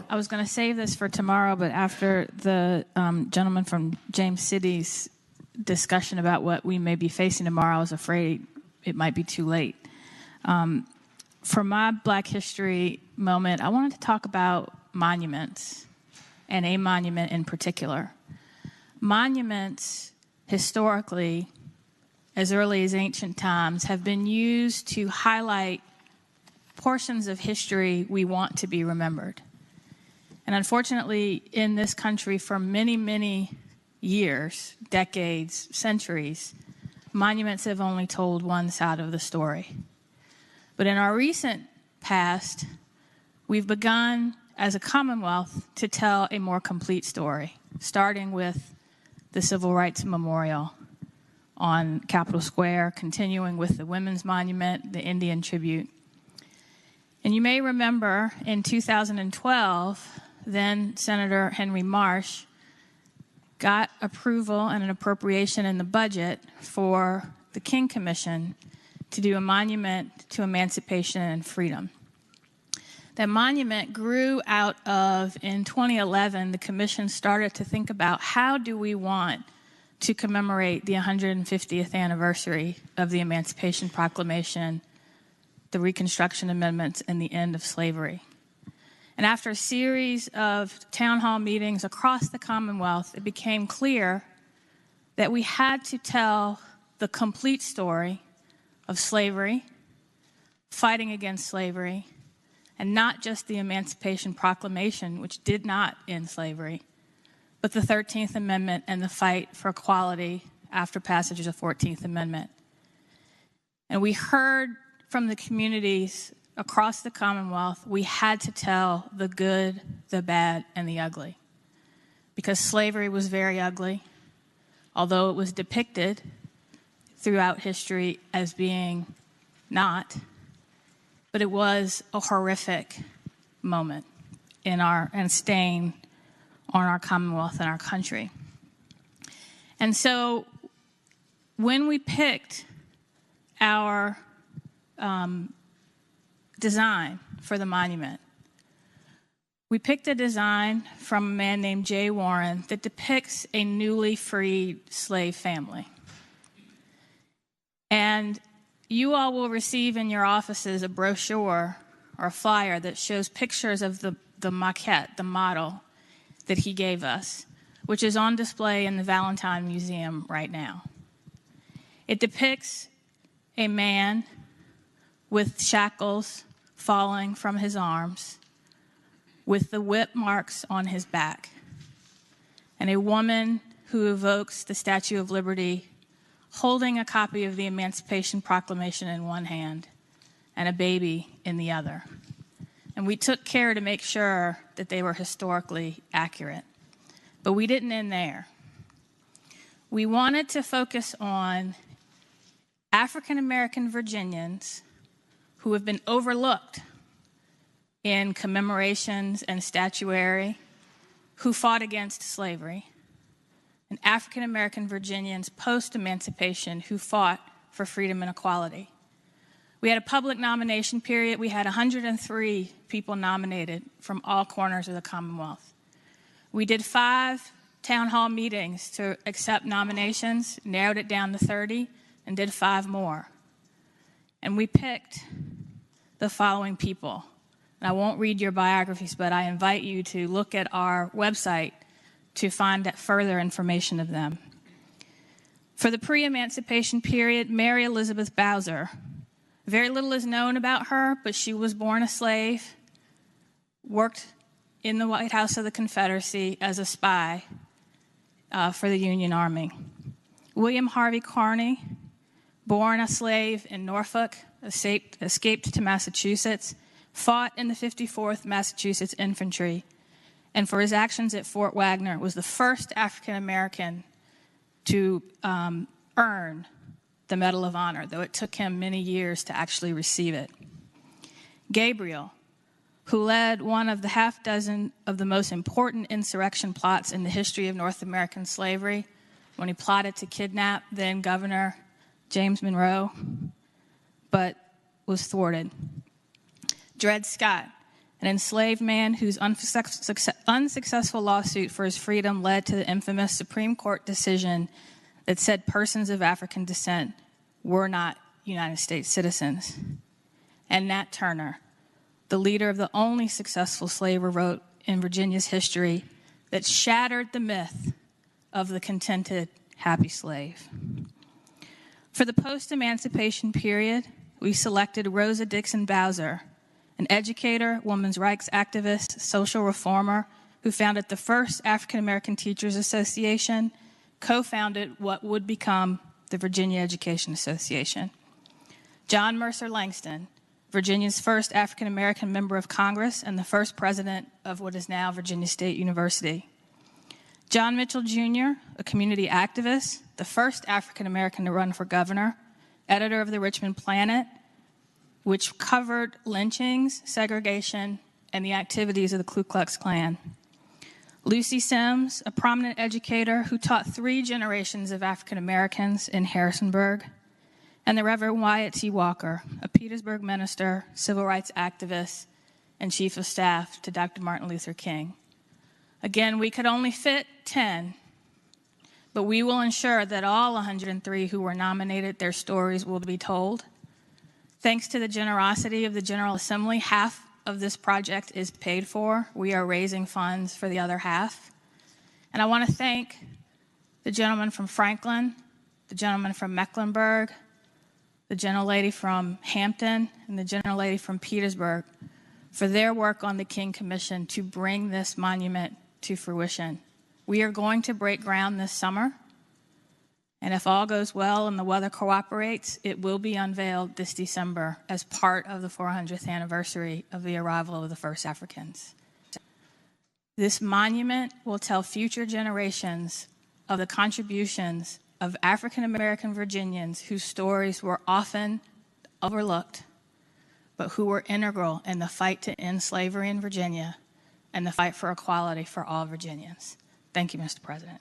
I was going to save this for tomorrow, but after the gentleman from James City's discussion about what we may be facing tomorrow, I was afraid it might be too late. For my Black History moment, I wanted to talk about monuments, and a monument in particular. Monuments, historically, as early as ancient times, have been used to highlight portions of history we want to be remembered. And unfortunately, in this country, for many, many years, decades, centuries, monuments have only told one side of the story. But in our recent past, we've begun, as a Commonwealth, to tell a more complete story, starting with the Civil Rights Memorial on Capitol Square, continuing with the Women's Monument, the Indian Tribute. And you may remember in 2012, then Senator Henry Marsh got approval and an appropriation in the budget for the King Commission to do a monument to emancipation and freedom. That monument grew out of, in 2011, the Commission started to think about how do we want to commemorate the 150th anniversary of the Emancipation Proclamation, the Reconstruction Amendments, and the end of slavery. And after a series of town hall meetings across the Commonwealth, it became clear that we had to tell the complete story of slavery, fighting against slavery, and not just the Emancipation Proclamation, which did not end slavery, but the 13th Amendment and the fight for equality after passage of the 14th Amendment. And we heard from the communities across the Commonwealth, we had to tell the good, the bad, and the ugly. Because slavery was very ugly, although it was depicted throughout history as being not, but it was a horrific moment and stain on our Commonwealth and our country. And so when we picked our design for the monument, we picked a design from a man named Jay Warren that depicts a newly freed slave family. And you all will receive in your offices a brochure or a flyer that shows pictures of the maquette, the model that he gave us, which is on display in the Valentine Museum right now. It depicts a man with shackles falling from his arms, with the whip marks on his back, and a woman who evokes the Statue of Liberty holding a copy of the Emancipation Proclamation in one hand and a baby in the other. And we took care to make sure that they were historically accurate. But we didn't end there. We wanted to focus on African American Virginians who have been overlooked in commemorations and statuary, who fought against slavery, and African American Virginians post-emancipation who fought for freedom and equality. We had a public nomination period. We had 103 people nominated from all corners of the Commonwealth. We did 5 town hall meetings to accept nominations, narrowed it down to 30, and did 5 more. And we picked the following people. And I won't read your biographies, but I invite you to look at our website to find further information of them. For the pre-emancipation period, Mary Elizabeth Bowser. Very little is known about her, but she was born a slave, worked in the White House of the Confederacy as a spy for the Union Army. William Harvey Carney, born a slave in Norfolk, escaped to Massachusetts, fought in the 54th Massachusetts Infantry, and for his actions at Fort Wagner was the first African American to earn the Medal of Honor, though it took him many years to actually receive it. Gabriel, who led one of the half dozen of the most important insurrection plots in the history of North American slavery, when he plotted to kidnap then Governor James Monroe, but was thwarted. Dred Scott, an enslaved man whose unsuccessful lawsuit for his freedom led to the infamous Supreme Court decision that said persons of African descent were not United States citizens. And Nat Turner, the leader of the only successful slave revolt in Virginia's history that shattered the myth of the contented, happy slave. For the post-emancipation period, we selected Rosa Dixon Bowser, an educator, women's rights activist, social reformer, who founded the first African American Teachers Association, co-founded what would become the Virginia Education Association. John Mercer Langston, Virginia's first African American member of Congress and the first president of what is now Virginia State University. John Mitchell Jr., a community activist, the first African American to run for governor, editor of the Richmond Planet, which covered lynchings, segregation, and the activities of the Ku Klux Klan. Lucy Sims, a prominent educator who taught 3 generations of African Americans in Harrisonburg, and the Reverend Wyatt T. Walker, a Petersburg minister, civil rights activist, and chief of staff to Dr. Martin Luther King. Again, we could only fit 10, but we will ensure that all 103 who were nominated, their stories will be told. Thanks to the generosity of the General Assembly, half of this project is paid for. We are raising funds for the other half. And I want to thank the gentleman from Franklin, the gentleman from Mecklenburg, the gentlelady from Hampton, and the gentlelady from Petersburg for their work on the King Commission to bring this monument to fruition. We are going to break ground this summer, and if all goes well and the weather cooperates, it will be unveiled this December as part of the 400th anniversary of the arrival of the first Africans. This monument will tell future generations of the contributions of African American Virginians whose stories were often overlooked, but who were integral in the fight to end slavery in Virginia and the fight for equality for all Virginians. Thank you, Mr. President.